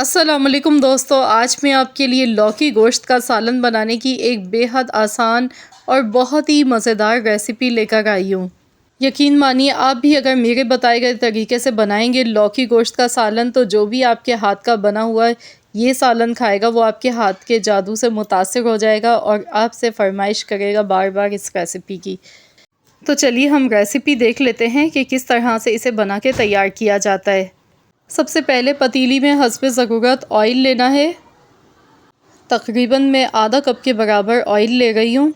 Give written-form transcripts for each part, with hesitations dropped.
अस्सलाम वालेकुम दोस्तों, आज मैं आपके लिए लौकी गोश्त का सालन बनाने की एक बेहद आसान और बहुत ही मज़ेदार रेसिपी लेकर आई हूँ। यकीन मानिए, आप भी अगर मेरे बताए गए तरीके से बनाएंगे लौकी गोश्त का सालन, तो जो भी आपके हाथ का बना हुआ ये सालन खाएगा वो आपके हाथ के जादू से मुतासिर हो जाएगा और आपसे फरमाइश करेगा बार बार इस रेसिपी की। तो चलिए हम रेसिपी देख लेते हैं कि किस तरह से इसे बना के तैयार किया जाता है। सबसे पहले पतीली में हस्बे ज़रूरत ऑयल लेना है। तकरीबन मैं आधा कप के बराबर ऑयल ले रही हूँ।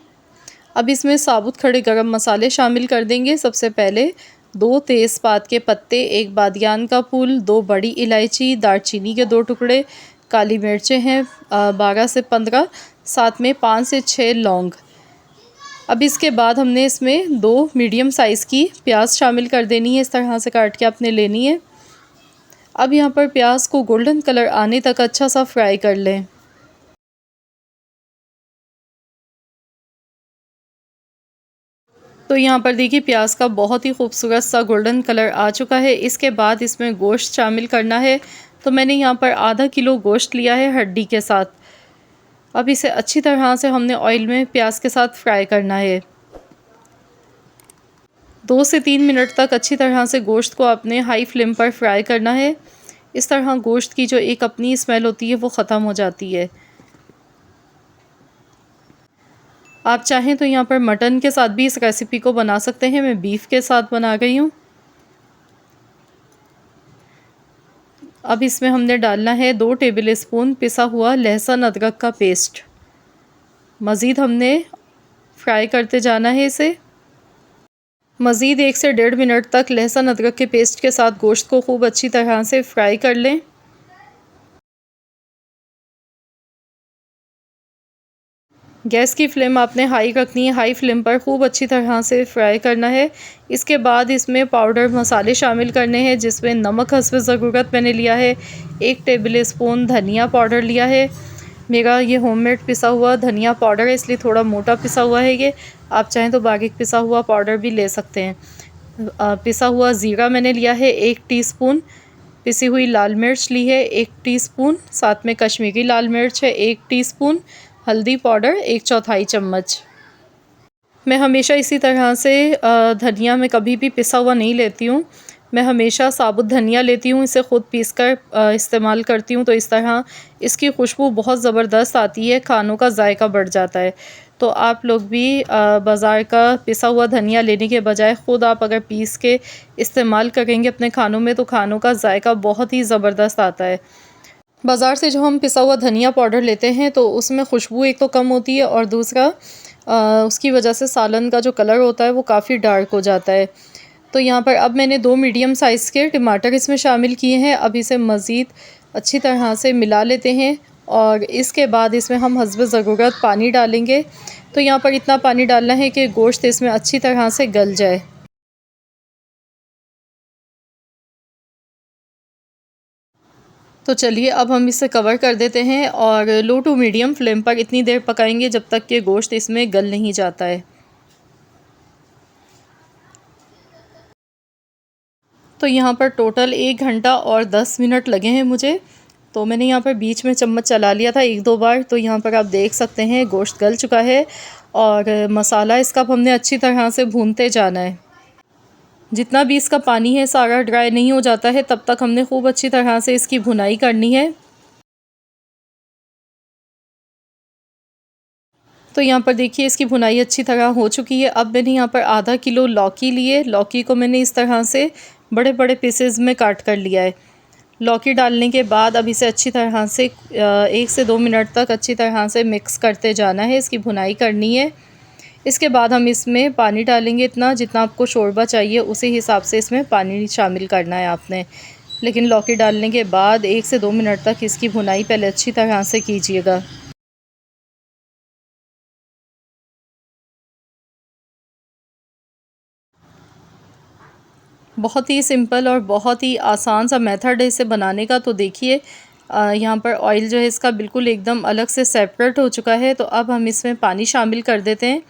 अब इसमें साबुत खड़े गरम मसाले शामिल कर देंगे। सबसे पहले 2 तेज़पात के पत्ते, 1 बादियान का फूल, 2 बड़ी इलायची, दालचीनी के 2 टुकड़े, काली मिर्चें हैं 12 से 15, साथ में 5 से 6 लौंग। अब इसके बाद हमने इसमें 2 मीडियम साइज़ की प्याज शामिल कर देनी है। इस तरह से काट के आपने लेनी है। अब यहाँ पर प्याज को गोल्डन कलर आने तक अच्छा सा फ्राई कर लें। तो यहाँ पर देखिए प्याज का बहुत ही खूबसूरत सा गोल्डन कलर आ चुका है। इसके बाद इसमें गोश्त शामिल करना है। तो मैंने यहाँ पर आधा किलो गोश्त लिया है हड्डी के साथ। अब इसे अच्छी तरह से हमने ऑयल में प्याज के साथ फ्राई करना है। 2 से 3 मिनट तक अच्छी तरह से गोश्त को अपने हाई फ्लेम पर फ्राई करना है। इस तरह गोश्त की जो एक अपनी स्मेल होती है वो ख़त्म हो जाती है। आप चाहें तो यहाँ पर मटन के साथ भी इस रेसिपी को बना सकते हैं। मैं बीफ के साथ बना गई हूँ। अब इसमें हमने डालना है 2 टेबल स्पून पिसा हुआ लहसुन अदरक का पेस्ट। मज़ीद हमने फ्राई करते जाना है इसे। मज़ीद 1 से 1.5 मिनट तक लहसुन अदरक के पेस्ट के साथ गोश्त को खूब अच्छी तरह से फ्राई कर लें। गैस की फ्लेम आपने हाई रखनी है। हाई फ्लेम पर खूब अच्छी तरह से फ्राई करना है। इसके बाद इसमें पाउडर मसाले शामिल करने हैं, जिसमें नमक हस्बे ज़रूरत मैंने लिया है, 1 टेबल स्पून धनिया पाउडर लिया है। मेरा ये होममेड पिसा हुआ धनिया पाउडर है, इसलिए थोड़ा मोटा पिसा हुआ है ये। आप चाहें तो बारीक पिसा हुआ पाउडर भी ले सकते हैं। पिसा हुआ ज़ीरा मैंने लिया है 1 टीस्पून। पिसी हुई लाल मिर्च ली है 1 टीस्पून। साथ में कश्मीरी लाल मिर्च है 1 टीस्पून। हल्दी पाउडर 1/4 चम्मच। मैं हमेशा इसी तरह से धनिया में कभी भी पिसा हुआ नहीं लेती हूँ। मैं हमेशा साबुत धनिया लेती हूँ, इसे ख़ुद पीस कर इस्तेमाल करती हूँ। तो इस तरह इसकी खुशबू बहुत ज़बरदस्त आती है, खानों का जायका बढ़ जाता है। तो आप लोग भी बाज़ार का पिसा हुआ धनिया लेने के बजाय ख़ुद आप अगर पीस के इस्तेमाल करेंगे अपने खानों में, तो खानों का जायका बहुत ही ज़बरदस्त आता है। बाज़ार से जो हम पिसा हुआ धनिया पाउडर लेते हैं तो उसमें खुशबू एक तो कम होती है और दूसरा उसकी वजह से सालन का जो कलर होता है वो काफ़ी डार्क हो जाता है। तो यहाँ पर अब मैंने 2 मीडियम साइज़ के टमाटर इसमें शामिल किए हैं। अब इसे मज़ीद अच्छी तरह से मिला लेते हैं और इसके बाद इसमें हम हस्बे ज़रूरत पानी डालेंगे। तो यहाँ पर इतना पानी डालना है कि गोश्त इसमें अच्छी तरह से गल जाए। तो चलिए अब हम इसे कवर कर देते हैं और लो टू मीडियम फ्लेम पर इतनी देर पकाएंगे जब तक कि गोश्त इसमें गल नहीं जाता है। तो यहाँ पर टोटल 1 घंटा और 10 मिनट लगे हैं मुझे। तो मैंने यहाँ पर बीच में चम्मच चला लिया था 1-2 बार। तो यहाँ पर आप देख सकते हैं गोश्त गल चुका है और मसाला इसका अब हमने अच्छी तरह से भूनते जाना है। जितना भी इसका पानी है सारा ड्राई नहीं हो जाता है तब तक हमने खूब अच्छी तरह से इसकी भुनाई करनी है। तो यहाँ पर देखिए इसकी भुनाई अच्छी तरह हो चुकी है। अब मैंने यहाँ पर आधा किलो लौकी लिए। लौकी को मैंने इस तरह से बड़े बड़े पीसेस में काट कर लिया है। लौकी डालने के बाद अब इसे अच्छी तरह से 1 से 2 मिनट तक अच्छी तरह से मिक्स करते जाना है, इसकी भुनाई करनी है। इसके बाद हम इसमें पानी डालेंगे, इतना जितना आपको शोरबा चाहिए उसी हिसाब से इसमें पानी शामिल करना है आपने। लेकिन लौकी डालने के बाद 1 से 2 मिनट तक इसकी भुनाई पहले अच्छी तरह से कीजिएगा। बहुत ही सिंपल और बहुत ही आसान सा मेथड है इसे बनाने का। तो देखिए यहाँ पर ऑयल जो है इसका बिल्कुल एकदम अलग से सेपरेट हो चुका है। तो अब हम इसमें पानी शामिल कर देते हैं।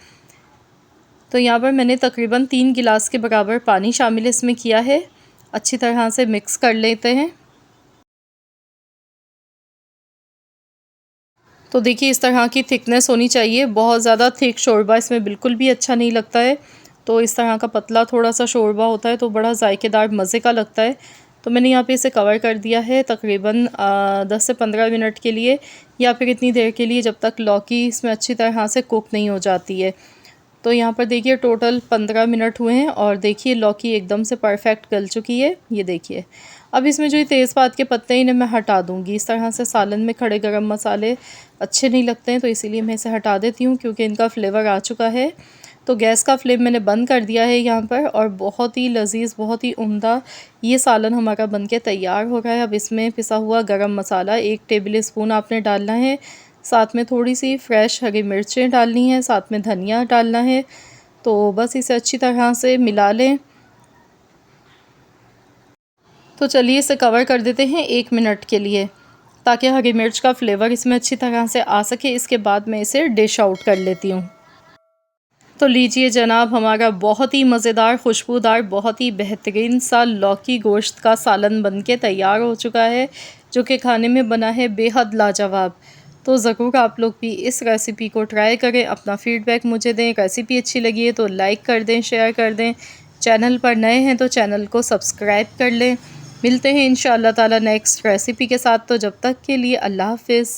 तो यहाँ पर मैंने तकरीबन 3 गिलास के बराबर पानी शामिल इसमें किया है। अच्छी तरह से मिक्स कर लेते हैं। तो देखिए इस तरह की थिकनेस होनी चाहिए, बहुत ज़्यादा थिक शोरबा इसमें बिल्कुल भी अच्छा नहीं लगता है। तो इस तरह का पतला थोड़ा-सा शोरबा होता है तो बड़ा ज़ायकेदार मज़े का लगता है। तो मैंने यहाँ पे इसे कवर कर दिया है तकरीबन 10 से 15 मिनट के लिए, या फिर इतनी देर के लिए जब तक लौकी इसमें अच्छी तरह से कुक नहीं हो जाती है। तो यहाँ पर देखिए टोटल 15 मिनट हुए हैं और देखिए लौकी एकदम से परफेक्ट गल चुकी है, ये देखिए। अब इसमें जो ये तेज़पात के पत्ते हैं इन्हें मैं हटा दूँगी। इस तरह से सालन में खड़े गरम मसाले अच्छे नहीं लगते हैं, तो इसीलिए मैं इसे हटा देती हूँ क्योंकि इनका फ्लेवर आ चुका है। तो गैस का फ्लेम मैंने बंद कर दिया है यहाँ पर, और बहुत ही लज़ीज़, बहुत ही उम्दा ये सालन हमारा बनके तैयार हो रहा है। अब इसमें पिसा हुआ गरम मसाला 1 टेबल स्पून आपने डालना है, साथ में थोड़ी-सी फ्रेश हरी मिर्चें डालनी है, साथ में धनिया डालना है। तो बस इसे अच्छी तरह से मिला लें। तो चलिए इसे कवर कर देते हैं 1 मिनट के लिए, ताकि हरी मिर्च का फ्लेवर इसमें अच्छी तरह से आ सके। इसके बाद मैं इसे डिश आउट कर लेती हूँ। तो लीजिए जनाब, हमारा बहुत ही मज़ेदार, खुशबूदार, बहुत ही बेहतरीन सा लौकी गोश्त का सालन बनके तैयार हो चुका है, जो कि खाने में बना है बेहद लाजवाब। तो ज़रूर आप लोग भी इस रेसिपी को ट्राई करें, अपना फ़ीडबैक मुझे दें। रेसिपी अच्छी लगी है तो लाइक कर दें, शेयर कर दें। चैनल पर नए हैं तो चैनल को सब्सक्राइब कर लें। मिलते हैं इंशाअल्लाह ताला नेक्स्ट रेसिपी के साथ, तो जब तक के लिए अल्लाह हाफ़िज़।